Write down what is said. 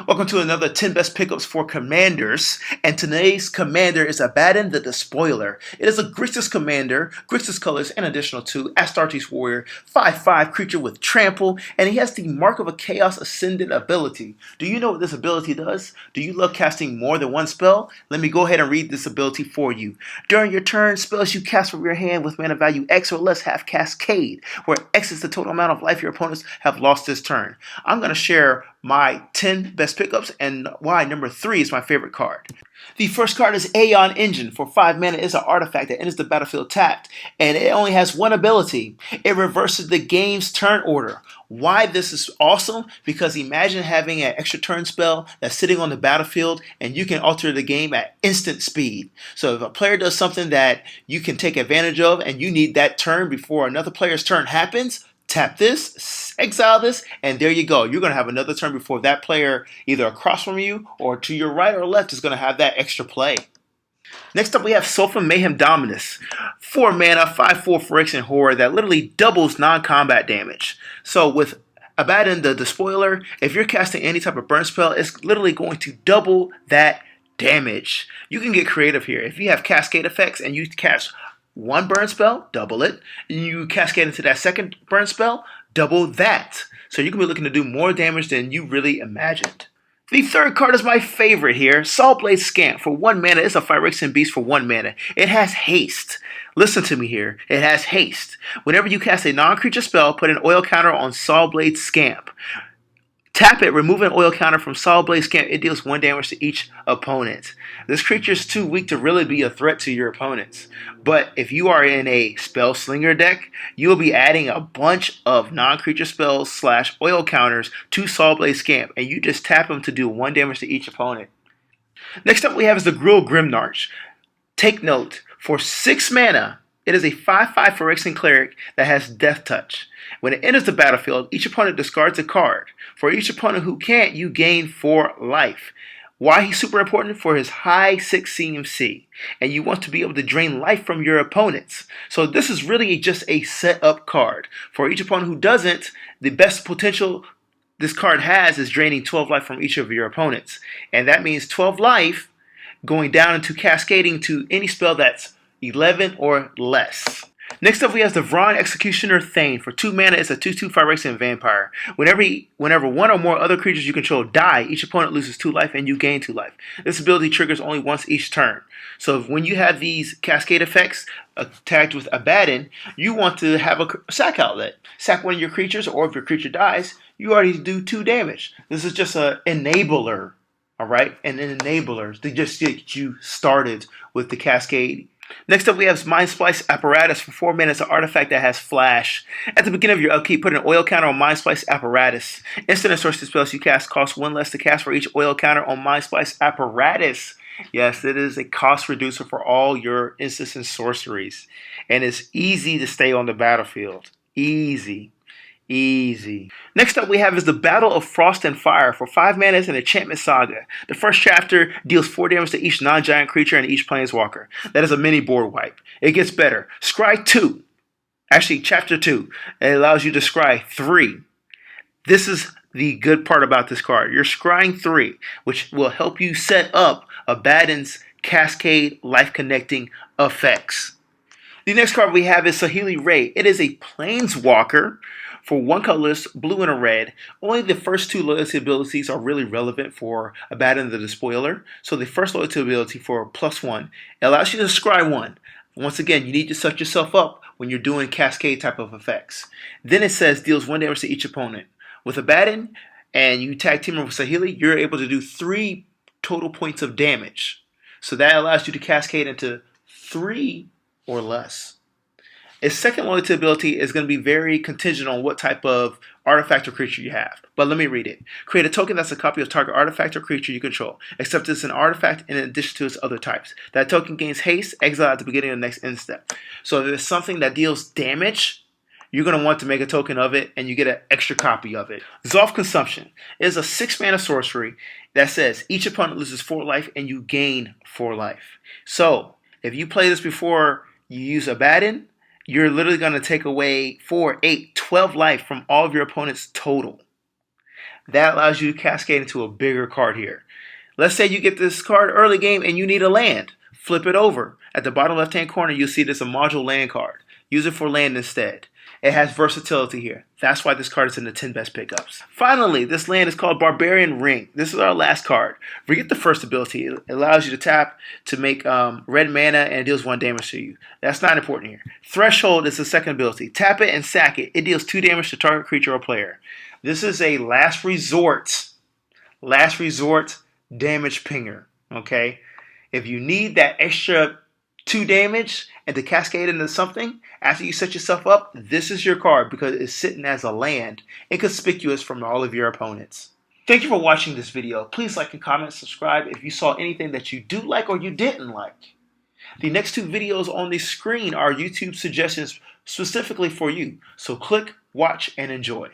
Welcome to another 10 best pickups for commanders, and today's commander is Abaddon the Despoiler. It is a Grixis Commander, Grixis colors, and additional 2, Astartes Warrior, 5/5 creature with trample, and he has the Mark of a Chaos Ascendant ability. Do you know what this ability does? Do you love casting more than one spell? Let me go ahead and read this ability for you. During your turn, spells you cast from your hand with mana value X or less have Cascade, where X is the total amount of life your opponents have lost this turn. I'm going to share my 10 best pickups and why number 3 is my favorite card. The first card is Aeon Engine. For 5 mana, it's an artifact that enters the battlefield tapped, and it only has one ability. It reverses the game's turn order. Why this is awesome? Because imagine having an extra turn spell that's sitting on the battlefield and you can alter the game at instant speed. So if a player does something that you can take advantage of and you need that turn before another player's turn happens, tap this, exile this, and there you go. You're going to have another turn before that player either across from you or to your right or left is going to have that extra play. Next up, we have Sulfur Mayhem Dominus. 4 mana, 5/4 Phyrexian Horror that literally doubles non-combat damage. So with Abaddon the Despoiler, if you're casting any type of burn spell, it's literally going to double that damage. You can get creative here. If you have cascade effects and you cast one burn spell, double it. You cascade into that second burn spell, double that. So you can be looking to do more damage than you really imagined. The third card is my favorite here, Soulblade Scamp. For 1 mana, it's a Phyrexian Beast for 1 mana. It has haste. Listen to me here. It has haste. Whenever you cast a non-creature spell, put an oil counter on Soulblade Scamp. Tap it, remove an oil counter from Soulblade Scamp. It deals 1 damage to each opponent. This creature is too weak to really be a threat to your opponents. But if you are in a Spell Slinger deck, you will be adding a bunch of non-creature spells / oil counters to Soulblade Scamp, and you just tap them to do 1 damage to each opponent. Next up we have is the Gruul Grimnarch. Take note, for 6 mana, it is a 5/5 Phyrexian Cleric that has Death Touch. When it enters the battlefield, each opponent discards a card. For each opponent who can't, you gain 4 life. Why he's super important? For his high 6 CMC. And you want to be able to drain life from your opponents. So this is really just a setup card. For each opponent who doesn't, the best potential this card has is draining 12 life from each of your opponents. And that means 12 life going down into cascading to any spell that's 11 or less. Next up, we have the Vraan Executioner Thane. For 2 mana, it's a 2/2 Phyrexian Vampire. Whenever one or more other creatures you control die, each opponent loses 2 life and you gain 2 life. This ability triggers only once each turn. So when you have these cascade effects tagged with Abaddon, you want to have a sack outlet. Sack one of your creatures, or if your creature dies, you already do 2 damage. This is just an enabler, all right? An enabler to just get you started with the cascade. Next up, we have Mindsplice Apparatus. For 4 mana, it's an artifact that has flash. At the beginning of your upkeep, put an oil counter on Mindsplice Apparatus. Instant and sorcery spells you cast cost 1 less to cast for each oil counter on Mindsplice Apparatus. Yes, it is a cost reducer for all your instants and sorceries. And it's easy to stay on the battlefield. Easy. Next up we have is the Battle of Frost and Fire. For 5 mana, it's an Enchantment Saga. The first chapter deals 4 damage to each non-giant creature and each Planeswalker. That is a mini board wipe. It gets better. Scry 2. Actually, chapter 2. It allows you to scry 3. This is the good part about this card. You're scrying 3, which will help you set up Abaddon's Cascade life-connecting effects. The next card we have is Saheeli Rai. It is a Planeswalker. For 1 colorless, blue and a red. Only the first 2 loyalty abilities are really relevant for Abaddon the Despoiler. So the first loyalty ability for +1 allows you to scry 1. Once again, you need to set yourself up when you're doing cascade type of effects. Then it says deals 1 damage to each opponent. With Abaddon and you tag team with Saheeli, you're able to do 3 total points of damage. So that allows you to cascade into 3 or less. Its second loyalty ability is going to be very contingent on what type of artifact or creature you have. But let me read it. Create a token that's a copy of target artifact or creature you control, except it's an artifact in addition to its other types. That token gains haste, exile at the beginning of the next end step. So if it's something that deals damage, you're going to want to make a token of it, and you get an extra copy of it. Zolf Consumption is a 6 mana sorcery that says each opponent loses 4 life and you gain 4 life. So if you play this before you use Abaddon, you're literally going to take away 4, 8, 12 life from all of your opponent's total. That allows you to cascade into a bigger card here. Let's say you get this card early game and you need a land. Flip it over. At the bottom left-hand corner, you'll see there's a module land card. Use it for land instead. It has versatility here. That's why this card is in the 10 best pickups. Finally, this land is called Barbarian Ring. This is our last card. Forget the first ability. It allows you to tap to make red mana and it deals 1 damage to you. That's not important here. Threshold is the second ability. Tap it and sack it. It deals 2 damage to target creature or player. This is a last resort damage pinger. Okay? If you need that extra 2 damage and to cascade into something after you set yourself up, this is your card because it's sitting as a land inconspicuous from all of your opponents. Thank you for watching this video. Please like and comment, subscribe if you saw anything that you do like or you didn't like. The next 2 videos on the screen are YouTube suggestions specifically for you. So click, watch, and enjoy.